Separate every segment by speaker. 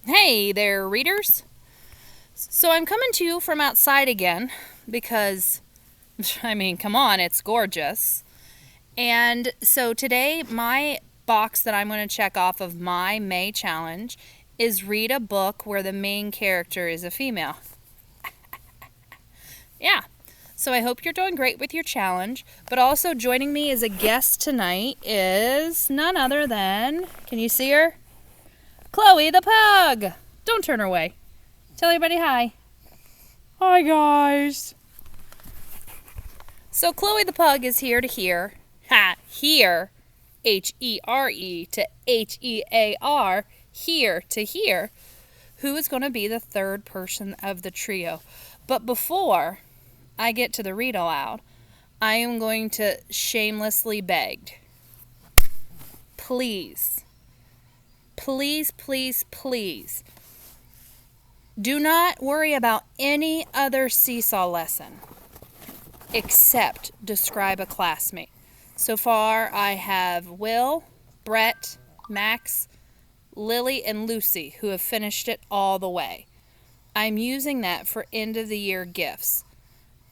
Speaker 1: Hey there, readers. So I'm coming to you from outside again because, come on, it's gorgeous. And so today, my box that I'm going to check off of my May challenge is read a book where the main character is a female. Yeah. So I hope you're doing great with your challenge. But also joining me as a guest tonight is none other than, can you see her? Chloe the Pug. Don't turn her away. Tell everybody hi. Hi, guys. So Chloe the Pug is here to hear, hear, H-E-R-E to H-E-A-R, here to hear, who is going to be the third person of the trio. But before I get to the read aloud, I am going to shamelessly beg. Please, please, please, please, do not worry about any other seesaw lesson except describe a classmate. So far, I have Will, Brett, Max, Lily, and Lucy who have finished it all the way. I'm using that for end of the year gifts.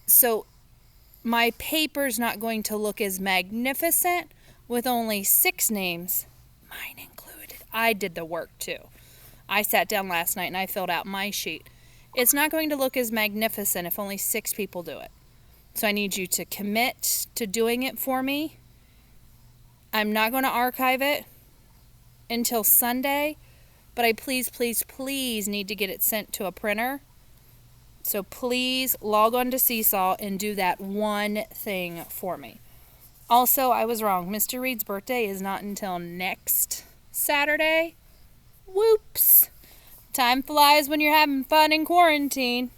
Speaker 1: So my paper's not going to look as magnificent with only 6 names, mine included. I did the work too. I sat down last night and I filled out my sheet. It's not going to look as magnificent if only 6 people do it. So I need you to commit to doing it for me. I'm not going to archive it until Sunday, but I please, please, please need to get it sent to a printer. So please log on to Seesaw and do that one thing for me. Also, I was wrong. Mr. Reed's birthday is not until next Saturday. Whoops. Time flies when you're having fun in quarantine.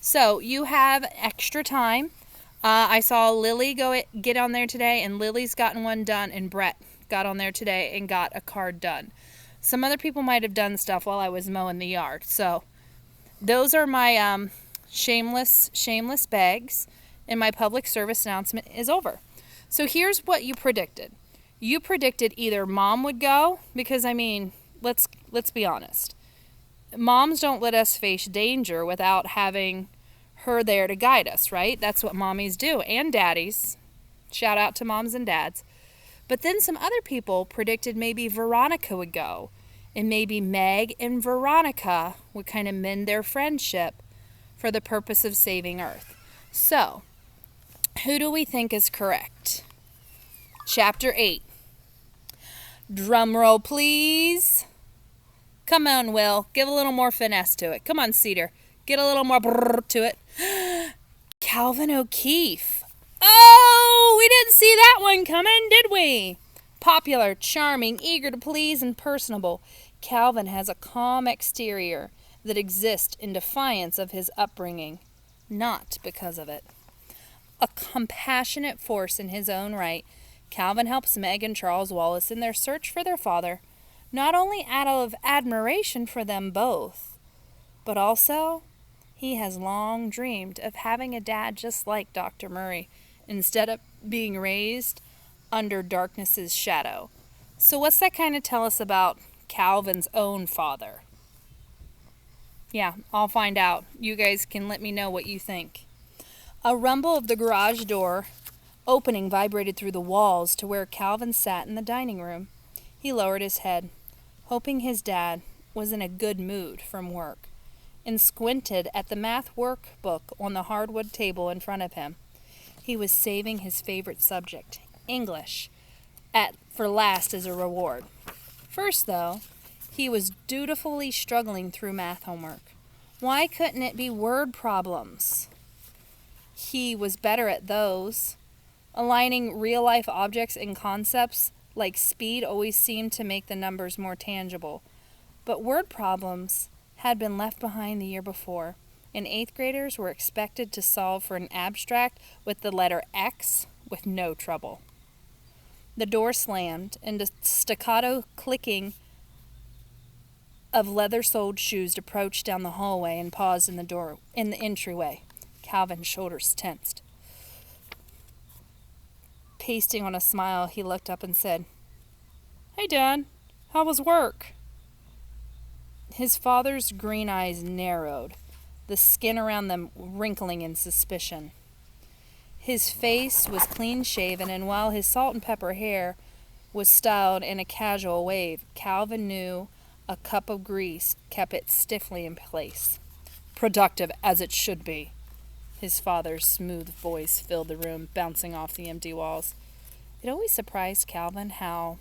Speaker 1: So you have extra time. I saw Lily get on there today, and Lily's gotten one done, and Brett got on there today and got a card done. Some other people might have done stuff while I was mowing the yard. So those are my shameless begs, and my public service announcement is over. So here's what you predicted. You predicted either Mom would go, because let's be honest. Moms don't let us face danger without having her there to guide us, right? That's what mommies do, and daddies. Shout out to moms and dads. But then some other people predicted maybe Veronica would go, and maybe Meg and Veronica would kind of mend their friendship for the purpose of saving Earth. So, who do we think is correct? Chapter 8. Drum roll, please. Come on, Will. Give a little more finesse to it. Come on, Cedar. Get a little more brrr to it. Calvin O'Keefe. Oh, we didn't see that one coming, did we? Popular, charming, eager to please, and personable, Calvin has a calm exterior that exists in defiance of his upbringing, not because of it. A compassionate force in his own right, Calvin helps Meg and Charles Wallace in their search for their father, not only out of admiration for them both, but also he has long dreamed of having a dad just like Dr. Murray, instead of being raised under darkness's shadow. So what's that kind of tell us about Calvin's own father? Yeah, I'll find out. You guys can let me know what you think. A rumble of the garage door opening vibrated through the walls to where Calvin sat in the dining room. He lowered his head, hoping his dad was in a good mood from work, and squinted at the math workbook on the hardwood table in front of him. He was saving his favorite subject, English, for last as a reward. First, though, he was dutifully struggling through math homework. Why couldn't it be word problems? He was better at those. Aligning real-life objects and concepts like speed always seemed to make the numbers more tangible. But word problems had been left behind the year before, and 8th graders were expected to solve for an abstract with the letter X with no trouble. The door slammed, and a staccato clicking of leather-soled shoes approached down the hallway and paused in the entryway. Calvin's shoulders tensed. Pasting on a smile, he looked up and said, "Hey, Dad, how was work?" His father's green eyes narrowed, the skin around them wrinkling in suspicion. His face was clean-shaven, and while his salt and pepper hair was styled in a casual wave, Calvin knew a cup of grease kept it stiffly in place. "Productive as it should be." His father's smooth voice filled the room, bouncing off the empty walls. It always surprised Calvin how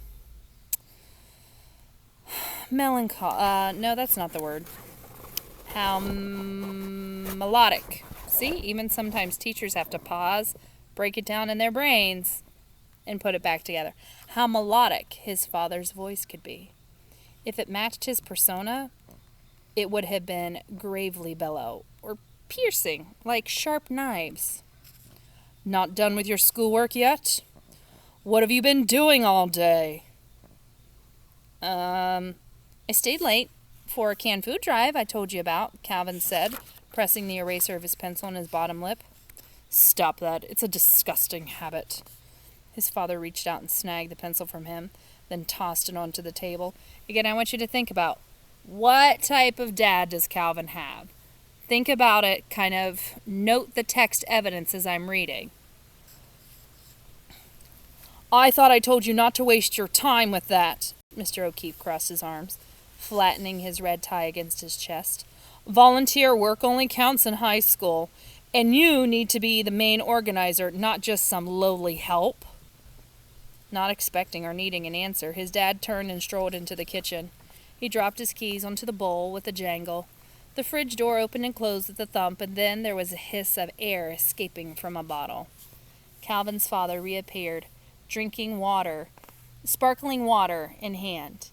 Speaker 1: no, that's not the word. How melodic. See, even sometimes teachers have to pause, break it down in their brains, and put it back together. How melodic his father's voice could be. If it matched his persona, it would have been gravely mellow or piercing, like sharp knives. "Not done with your schoolwork yet? What have you been doing all day?" I stayed late for a canned food drive I told you about," Calvin said, pressing the eraser of his pencil on his bottom lip. "Stop that. It's a disgusting habit." His father reached out and snagged the pencil from him, then tossed it onto the table. Again, I want you to think about, what type of dad does Calvin have? Think about it, kind of note the text evidence as I'm reading. "I thought I told you not to waste your time with that." Mr. O'Keefe crossed his arms, flattening his red tie against his chest. "Volunteer work only counts in high school, and you need to be the main organizer, not just some lowly help." Not expecting or needing an answer, his dad turned and strolled into the kitchen. He dropped his keys onto the bowl with a jangle. The fridge door opened and closed with a thump, and then there was a hiss of air escaping from a bottle. Calvin's father reappeared, drinking water, sparkling water in hand.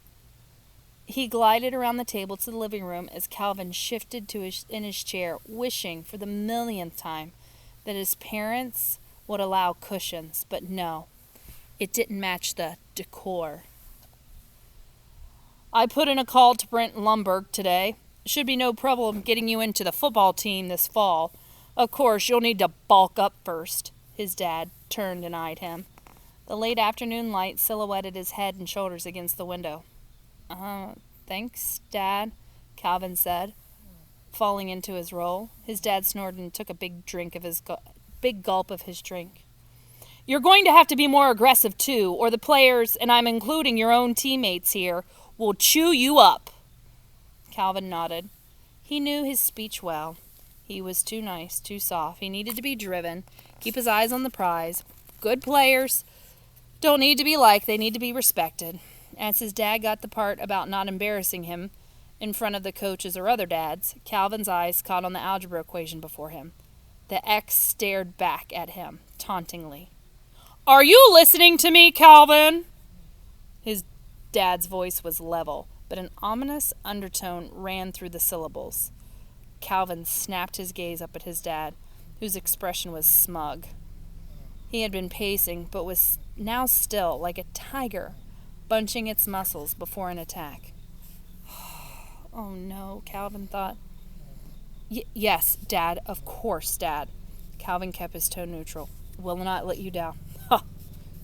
Speaker 1: He glided around the table to the living room as Calvin shifted in his chair, wishing for the millionth time that his parents would allow cushions, but no, it didn't match the decor. "I put in a call to Brent Lumberg today. Should be no problem getting you into the football team this fall. Of course, you'll need to bulk up first." His dad turned and eyed him. The late afternoon light silhouetted his head and shoulders against the window. Thanks, Dad," Calvin said, falling into his role. His dad snorted and took a big gulp of his drink. "You're going to have to be more aggressive, too, or the players, and I'm including your own teammates here, will chew you up." Calvin nodded. He knew his speech well. He was too nice, too soft. He needed to be driven, keep his eyes on the prize. Good players don't need to be liked, they need to be respected. As his dad got the part about not embarrassing him in front of the coaches or other dads, Calvin's eyes caught on the algebra equation before him. The X stared back at him, tauntingly. "Are you listening to me, Calvin?" His dad's voice was level, but an ominous undertone ran through the syllables. Calvin snapped his gaze up at his dad, whose expression was smug. He had been pacing, but was now still, like a tiger, bunching its muscles before an attack. "Oh no," Calvin thought. Yes, Dad, of course, Dad." Calvin kept his tone neutral. "Will not let you down." "Ha!"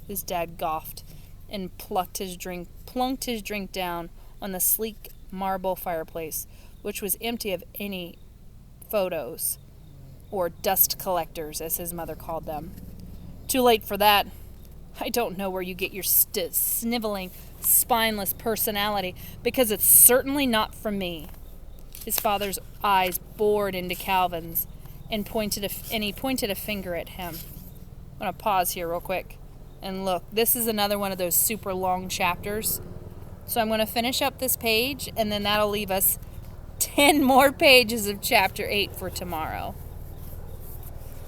Speaker 1: His dad gawked and plunked his drink down on the sleek marble fireplace, which was empty of any photos, or dust collectors, as his mother called them. "Too late for that. I don't know where you get your sniveling, spineless personality, because it's certainly not from me." His father's eyes bored into Calvin's, and he pointed a finger at him. I'm going to pause here real quick. And look, this is another one of those super long chapters. So I'm going to finish up this page, and then that'll leave us 10 more pages of chapter 8 for tomorrow.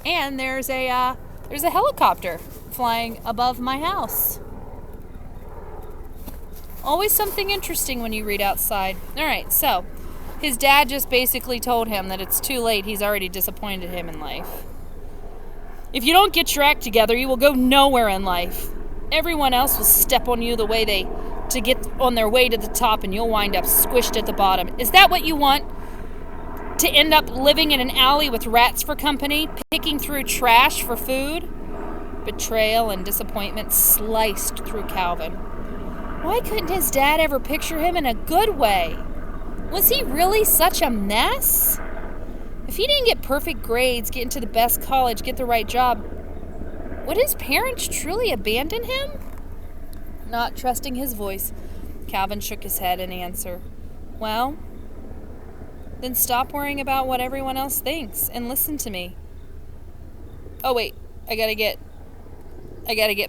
Speaker 1: And there's a helicopter flying above my house. Always something interesting when you read outside. All right, so his dad just basically told him that it's too late. He's already disappointed him in life. "If you don't get your act together, you will go nowhere in life. Everyone else will step on you to get on their way to the top, and you'll wind up squished at the bottom. Is that what you want? To end up living in an alley with rats for company, picking through trash for food?" Betrayal and disappointment sliced through Calvin. Why couldn't his dad ever picture him in a good way? Was he really such a mess? If he didn't get perfect grades, get into the best college, get the right job, would his parents truly abandon him? Not trusting his voice, Calvin shook his head in answer. Well, then stop worrying about what everyone else thinks and listen to me. Oh wait, I gotta get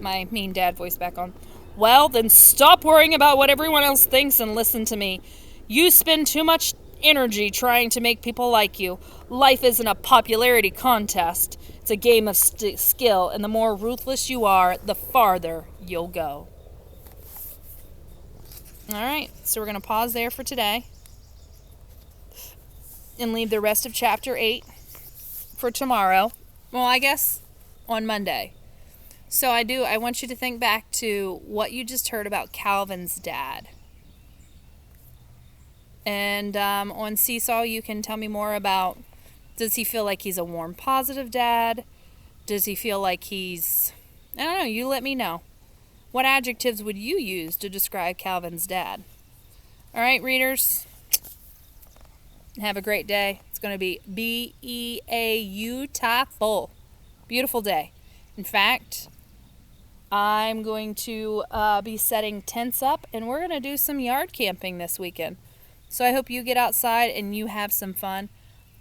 Speaker 1: my mean dad voice back on. Well, then stop worrying about what everyone else thinks and listen to me. You spend too much energy trying to make people like you. Life isn't a popularity contest. It's a game of skill, and the more ruthless you are, the farther you'll go. Alright, so we're going to pause there for today and leave the rest of chapter 8 for tomorrow. Well, I guess on Monday. So I want you to think back to what you just heard about Calvin's dad. And on Seesaw, you can tell me more about, does he feel like he's a warm, positive dad? Does he feel like he's, I don't know, you let me know. What adjectives would you use to describe Calvin's dad? All right, readers, have a great day. It's going to be beautiful. Beautiful day. In fact, I'm going to be setting tents up, and we're going to do some yard camping this weekend. So I hope you get outside and you have some fun.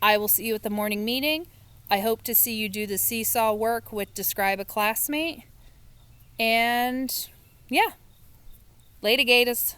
Speaker 1: I will see you at the morning meeting. I hope to see you do the seesaw work with Describe a Classmate. And yeah, later, Gators.